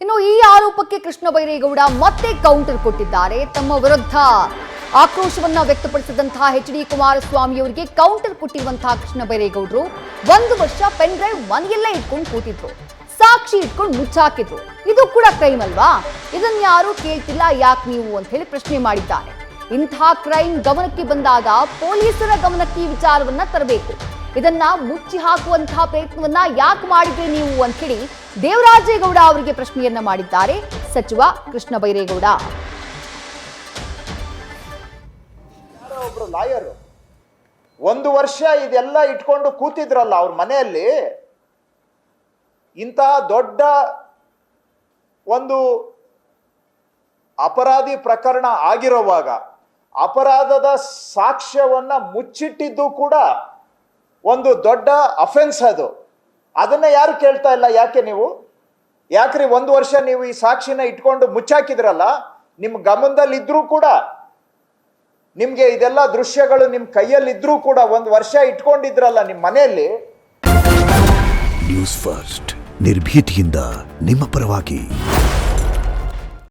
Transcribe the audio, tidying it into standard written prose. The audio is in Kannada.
ಇನ್ನು ಈ ಆರೋಪಕ್ಕೆ ಕೃಷ್ಣ ಬೈರೇಗೌಡ ಮತ್ತೆ ಕೌಂಟರ್ ಕೊಟ್ಟಿದ್ದಾರೆ. ತಮ್ಮ ವಿರುದ್ಧ ಆಕ್ರೋಶವನ್ನ ವ್ಯಕ್ತಪಡಿಸಿದಂತಹ ಎಚ್ ಡಿ ಕುಮಾರಸ್ವಾಮಿ ಅವರಿಗೆ ಕೌಂಟರ್ ಕೊಟ್ಟಿರುವಂತಹ ಕೃಷ್ಣ ಬೈರೇಗೌಡರು 1 ವರ್ಷ ಪೆನ್ ಡ್ರೈವ್ ಮನೆಯಲ್ಲೇ ಇಟ್ಕೊಂಡು ಕೂತಿದ್ರು, ಸಾಕ್ಷಿ ಇಟ್ಕೊಂಡು ಮುಚ್ಚಾಕಿದ್ರು. ಇದು ಕೂಡ ಕ್ರೈಮ್ ಅಲ್ವಾ? ಇದನ್ನ ಯಾರು ಕೇಳ್ತಿಲ್ಲ, ಯಾಕೆ ನೀವು ಅಂತ ಹೇಳಿ ಪ್ರಶ್ನೆ ಮಾಡಿದ್ದಾರೆ. ಇಂತಹ ಕ್ರೈಮ್ ಗಮನಕ್ಕೆ ಬಂದಾಗ ಪೊಲೀಸರ ಗಮನಕ್ಕೆ ಈ ವಿಚಾರವನ್ನ ತರಬೇಕು. ಇದನ್ನ ಮುಚ್ಚಿ ಹಾಕುವಂತಹ ಪ್ರಯತ್ನವನ್ನ ಯಾಕೆ ಮಾಡಿದ್ರಿ ನೀವು ಅಂತ ಹೇಳಿ ದೇವರಾಜೇಗೌಡ ಅವರಿಗೆ ಪ್ರಶ್ನೆಯನ್ನ ಮಾಡಿದ್ದಾರೆ ಸಚಿವ ಕೃಷ್ಣ ಬೈರೇಗೌಡ. ಒಬ್ರು ಲಾಯರ್ 1 ವರ್ಷ ಇದೆಲ್ಲ ಇಟ್ಕೊಂಡು ಕೂತಿದ್ರಲ್ಲ ಅವ್ರ ಮನೆಯಲ್ಲಿ. ಇಂತಹ ದೊಡ್ಡ ಒಂದು ಅಪರಾಧಿ ಪ್ರಕರಣ ಆಗಿರುವಾಗ ಅಪರಾಧದ ಸಾಕ್ಷ್ಯವನ್ನ ಮುಚ್ಚಿಟ್ಟಿದ್ದು ಕೂಡ ಒಂದು ದೊಡ್ಡ ಅಫೆನ್ಸ್. ಅದನ್ನ ಯಾರು ಕೇಳ್ತಾ ಇಲ್ಲ. ಯಾಕೆ ನೀವು ಯಾಕ್ರಿ 1 ವರ್ಷ ನೀವು ಈ ಸಾಕ್ಷಿನ ಇಟ್ಕೊಂಡು ಮುಚ್ಚಾಕಿದ್ರಲ್ಲ, ನಿಮ್ ಗಮನದಲ್ಲಿ ಇದ್ರೂ ಕೂಡ, ನಿಮ್ಗೆ ಇದೆಲ್ಲ ದೃಶ್ಯಗಳು ನಿಮ್ ಕೈಯಲ್ಲಿ ಕೂಡ 1 ವರ್ಷ ಇಟ್ಕೊಂಡಿದ್ರಲ್ಲ ನಿಮ್ ಮನೆಯಲ್ಲಿ. ನ್ಯೂಸ್ ಫಸ್ಟ್ ನಿರ್ಭೀತಿಯಿಂದ ನಿಮ್ಮ ಪರವಾಗಿ.